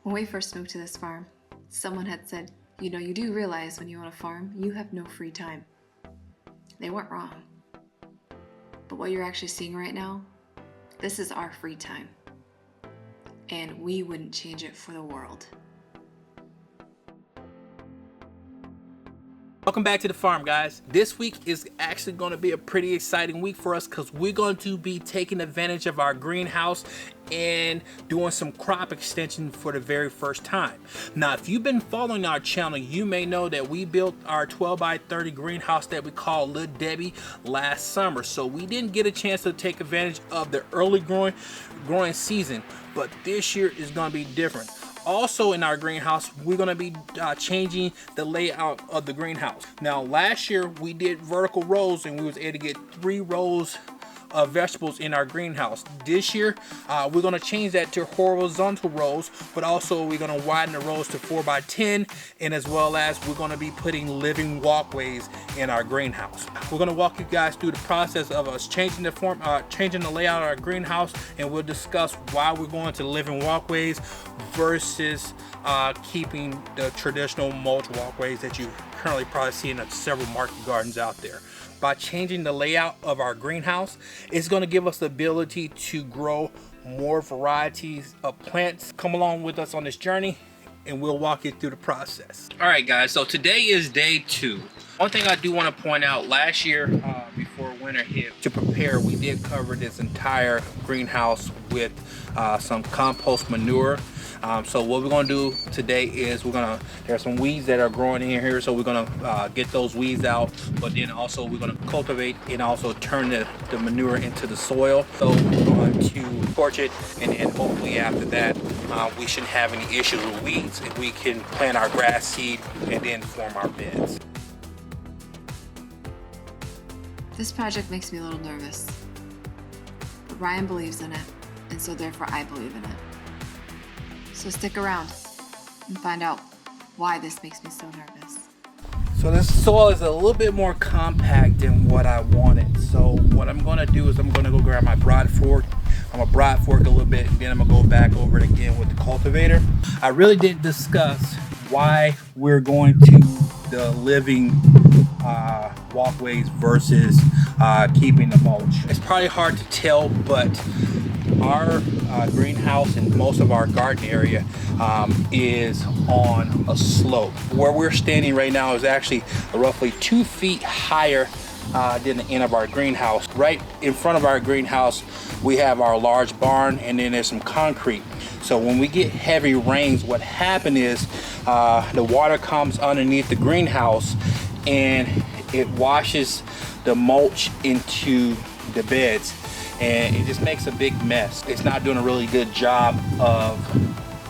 When we first moved to this farm, someone had said, you do realize when you own a farm, you have no free time. They weren't wrong. But what you're actually seeing right now, this is our free time. And we wouldn't change it for the world. Welcome back to the farm, guys. This week is actually going to be a pretty exciting week for us because we're going to be taking advantage of our greenhouse and doing some crop extension for the very first time. Now, if you've been following our channel, you may know that we built our 12 by 30 greenhouse that we call Little Debbie last summer. So we didn't get a chance to take advantage of the early growing season, but this year is going to be different. Also in our greenhouse, we're going to be changing the layout of the greenhouse. Now, last year we did vertical rows and we was able to get 3 rows of vegetables in our greenhouse. This year, we're going to change that to horizontal rows, but also we're going to widen the rows to 4 by 10, and as well as we're going to be putting living walkways in our greenhouse. We're going to walk you guys through the process of us changing the layout of our greenhouse, and we'll discuss why we're going to living walkways versus keeping the traditional mulch walkways that you currently probably see in several market gardens out there. By changing the layout of our greenhouse, it's going to give us the ability to grow more varieties of plants. Come along with us on this journey and we'll walk you through the process. All right, guys, so today is day 2. One thing I do want to point out, last year before winter hit, to prepare, we did cover this entire greenhouse with some compost manure. So what we're going to do today is there are some weeds that are growing in here, so we're going to get those weeds out, but then also we're going to cultivate and also turn the manure into the soil. So we're going to torch it, and hopefully after that we shouldn't have any issues with weeds, and we can plant our grass seed and then form our beds. This project makes me a little nervous. But Ryan believes in it, and so therefore I believe in it. So stick around and find out why this makes me so nervous. So this soil is a little bit more compact than what I wanted. So what I'm going to do is I'm going to go grab my broad fork. I'm going to broad fork a little bit, and then I'm going to go back over it again with the cultivator. I really didn't discuss why we're going to the living walkways versus keeping the mulch. It's probably hard to tell, but our greenhouse and most of our garden area is on a slope. Where we're standing right now is actually roughly 2 feet higher than the end of our greenhouse. Right in front of our greenhouse, we have our large barn, and then there's some concrete. So when we get heavy rains, what happens is the water comes underneath the greenhouse and it washes the mulch into the beds, and it just makes a big mess. It's not doing a really good job of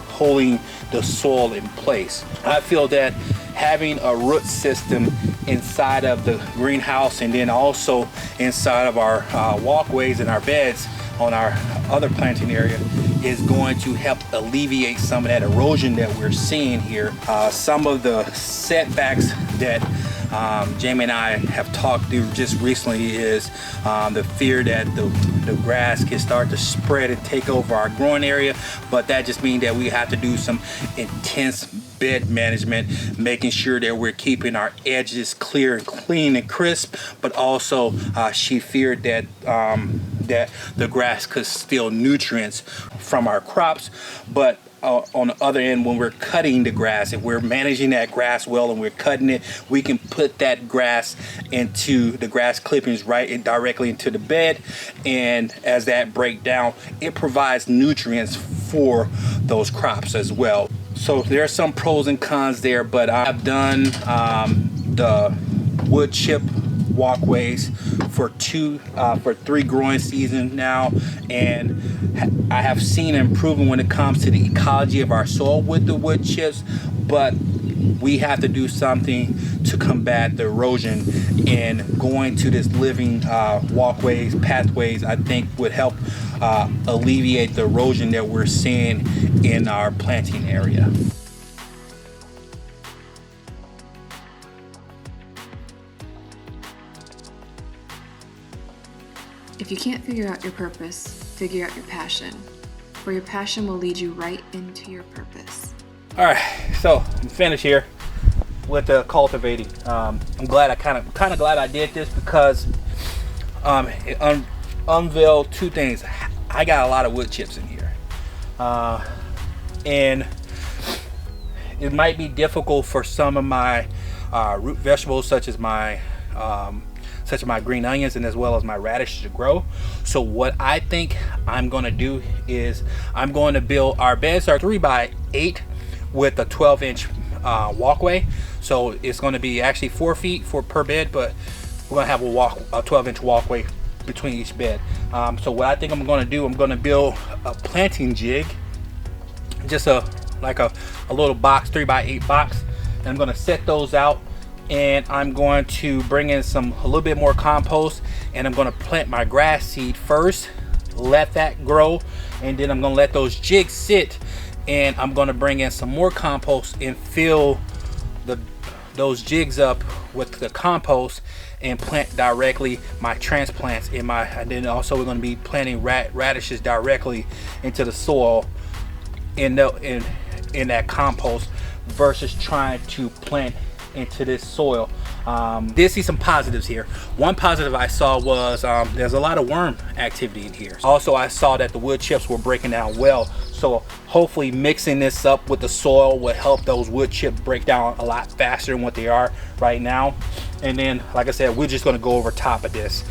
holding the soil in place. I feel that having a root system inside of the greenhouse and then also inside of our walkways and our beds on our other planting area is going to help alleviate some of that erosion that we're seeing here. Some of the setbacks that Jamie and I have talked through just recently is the fear that the grass can start to spread and take over our growing area, but that just means that we have to do some intense bed management, making sure that we're keeping our edges clear and clean and crisp, but also she feared that that the grass could steal nutrients from our crops. But on the other end, when we're cutting the grass, if we're managing that grass well and we're cutting it, we can put that grass into the grass clippings right and directly into the bed, and as that break down, it provides nutrients for those crops as well. So there are some pros and cons there, but I've done the wood chip walkways for 3 growing seasons now, and I have seen improvement when it comes to the ecology of our soil with the wood chips, but we have to do something to combat the erosion, and going to this living walkways, pathways, I think would help alleviate the erosion that we're seeing in our planting area. If you can't figure out your purpose, figure out your passion. for your passion will lead you right into your purpose. All right, so I'm finished here with the cultivating. I'm glad I kind of glad I did this because it unveiled two things. I got a lot of wood chips in here, and it might be difficult for some of my root vegetables, such as my green onions and as well as my radishes, to grow. So what I think I'm going to do is I'm going to build, our beds are 3x8 with a 12-inch walkway. So it's going to be actually 4 feet per bed, but we're going to have a 12-inch walkway between each bed. So what I think I'm going to do, I'm going to build a planting jig, just a little box, 3x8 box, and I'm going to set those out, and I'm going to bring in a little bit more compost, and I'm going to plant my grass seed first, let that grow, and then I'm going to let those jigs sit, and I'm going to bring in some more compost and fill those jigs up with the compost and plant directly my transplants and then also we're going to be planting radishes directly into the soil in that compost versus trying to plant into this soil. Did see some positives here. One positive I saw was there's a lot of worm activity in here. Also, I saw that the wood chips were breaking down well, so hopefully mixing this up with the soil will help those wood chips break down a lot faster than what they are right now. And then, like I said, we're just going to go over top of this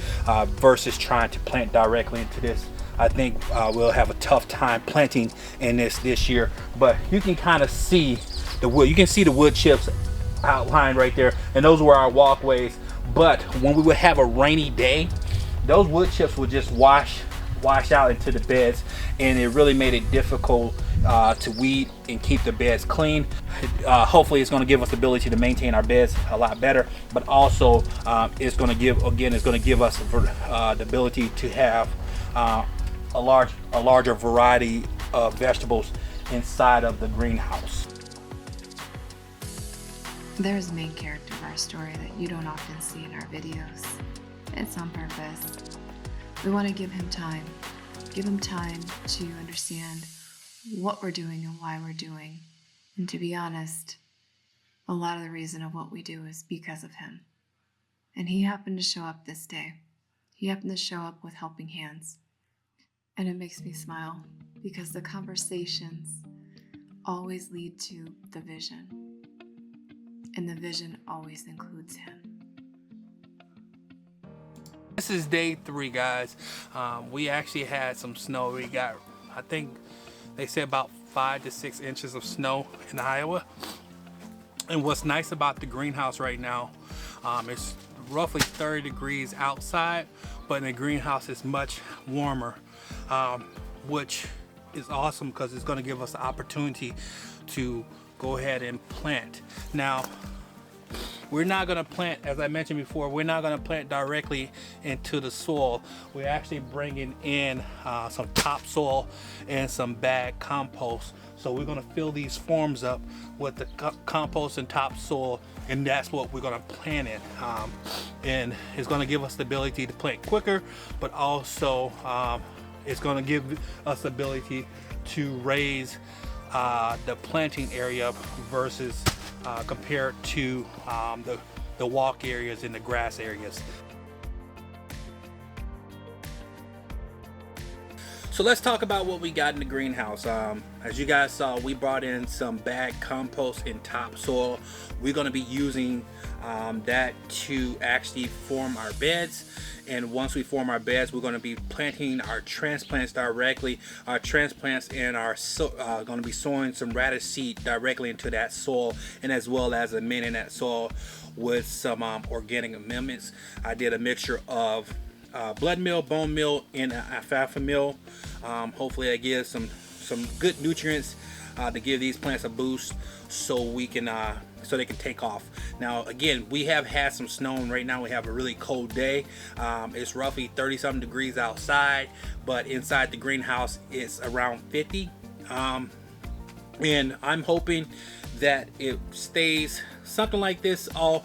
versus trying to plant directly into this. I think we'll have a tough time planting in this year, but you can kind of see the wood. You can see the wood chips outlined right there, and those were our walkways. But when we would have a rainy day, those wood chips would just wash out into the beds, and it really made it difficult to weed and keep the beds clean. Hopefully it's going to give us the ability to maintain our beds a lot better, but also it's going to give us the ability to have a larger variety of vegetables inside of the greenhouse. There's a main character of our story that you don't often see in our videos. It's on purpose. We want to give him time to understand what we're doing and why we're doing. And to be honest, a lot of the reason of what we do is because of him. And he happened to show up this day. He happened to show up with helping hands. And it makes me smile because the conversations always lead to the vision. And the vision always includes him. This is day 3, guys. We actually had some snow. We got, I think they said about 5 to 6 inches of snow in Iowa. And what's nice about the greenhouse right now, it's roughly 30 degrees outside, but in the greenhouse it's much warmer, which is awesome because it's going to give us the opportunity to go ahead and plant. Now, we're not going to plant, as I mentioned before, we're not going to plant directly into the soil. We're actually bringing in some topsoil and some bag compost. So we're going to fill these forms up with the compost and topsoil, and that's what we're going to plant in. And it's going to give us the ability to plant quicker, but also it's going to give us the ability to raise the planting area versus compared to the walk areas and the grass areas. So let's talk about what we got in the greenhouse. As you guys saw, we brought in some bag compost and topsoil. We're going to be using that to actually form our beds. And once we form our beds, we're going to be planting our transplants directly. Our transplants and our going to be sowing some radish seed directly into that soil, and as well as amending that soil with some organic amendments. I did a mixture of blood meal, bone meal, and alfalfa meal. Hopefully that gives some good nutrients to give these plants a boost so we can so they can take off. Now again, we have had some snow, and right now we have a really cold day. It's roughly 30-something degrees outside, but inside the greenhouse it's around 50. And I'm hoping that it stays something like this all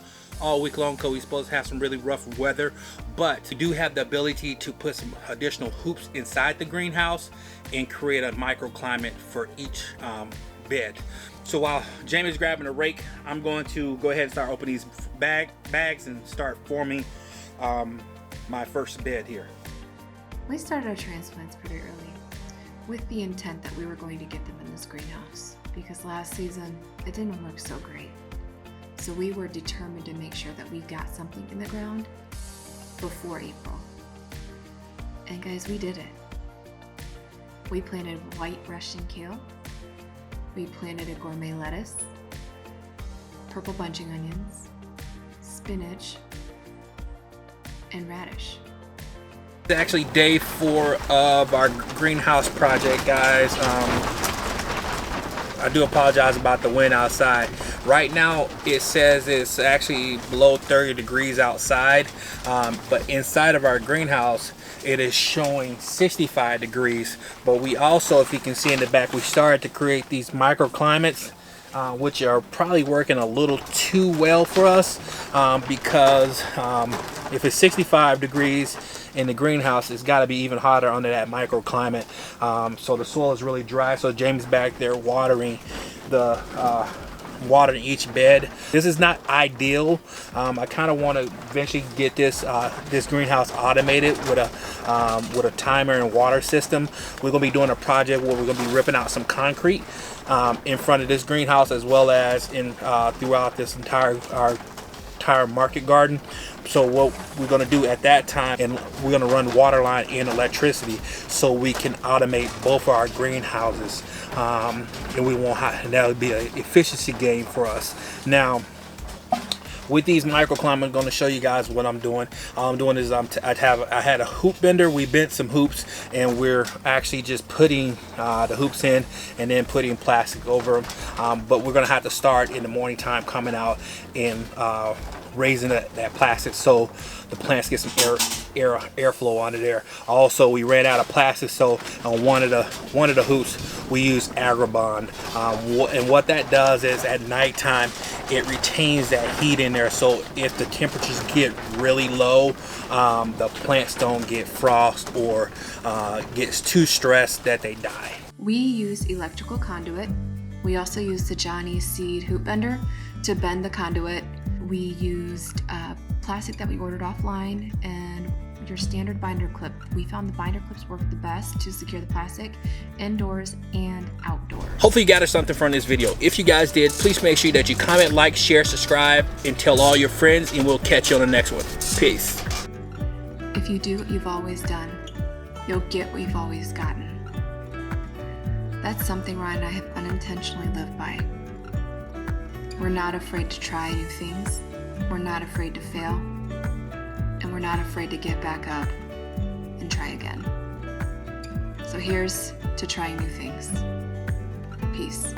week long, because we're supposed to have some really rough weather. But we do have the ability to put some additional hoops inside the greenhouse and create a microclimate for each bed. So while Jamie's grabbing a rake, I'm going to go ahead and start opening these bags and start forming my first bed here. We started our transplants pretty early with the intent that we were going to get them in this greenhouse, because last season it didn't work so great. So we were determined to make sure that we got something in the ground before April. And guys, we did it. We planted white Russian kale. We planted a gourmet lettuce, purple bunching onions, spinach, and radish. It's actually day 4 of our greenhouse project, guys. I do apologize about the wind outside. Right now it says it's actually below 30 degrees outside, but inside of our greenhouse it is showing 65 degrees. But we also, if you can see in the back, we started to create these microclimates, which are probably working a little too well for us, because if it's 65 degrees in the greenhouse, it's got to be even hotter under that microclimate. So the soil is really dry, so James back there watering each bed. This is not ideal. I kind of want to eventually get this greenhouse automated with a timer and water system. We're gonna be doing a project where we're gonna be ripping out some concrete in front of this greenhouse, as well as in throughout this entire market garden. So what we're going to do at that time, and we're going to run water line and electricity, so we can automate both of our greenhouses, and we won't have, and that'll be an efficiency gain for us. Now with these microclimates, I'm going to show you guys what I'm doing. All I'm doing is I had a hoop bender. We bent some hoops, and we're actually just putting the hoops in and then putting plastic over them. But we're going to have to start in the morning time, coming out and raising that plastic so the plants get some airflow under there. Also, we ran out of plastic, so on one of the hoops we use Agribond, and what that does is at nighttime it retains that heat in there, so if the temperatures get really low, the plants don't get frost or gets too stressed that they die. We use electrical conduit. We also use the Johnny Seed hoop bender to bend the conduit. We used plastic that we ordered offline and your standard binder clip. We found the binder clips work the best to secure the plastic indoors and outdoors. Hopefully you got something from this video. If you guys did, please make sure that you comment, like, share, subscribe, and tell all your friends, and we'll catch you on the next one. Peace. If you do what you've always done, you'll get what you've always gotten. That's something Ryan and I have unintentionally lived by. We're not afraid to try new things. We're not afraid to fail. And we're not afraid to get back up and try again. So here's to trying new things. Peace.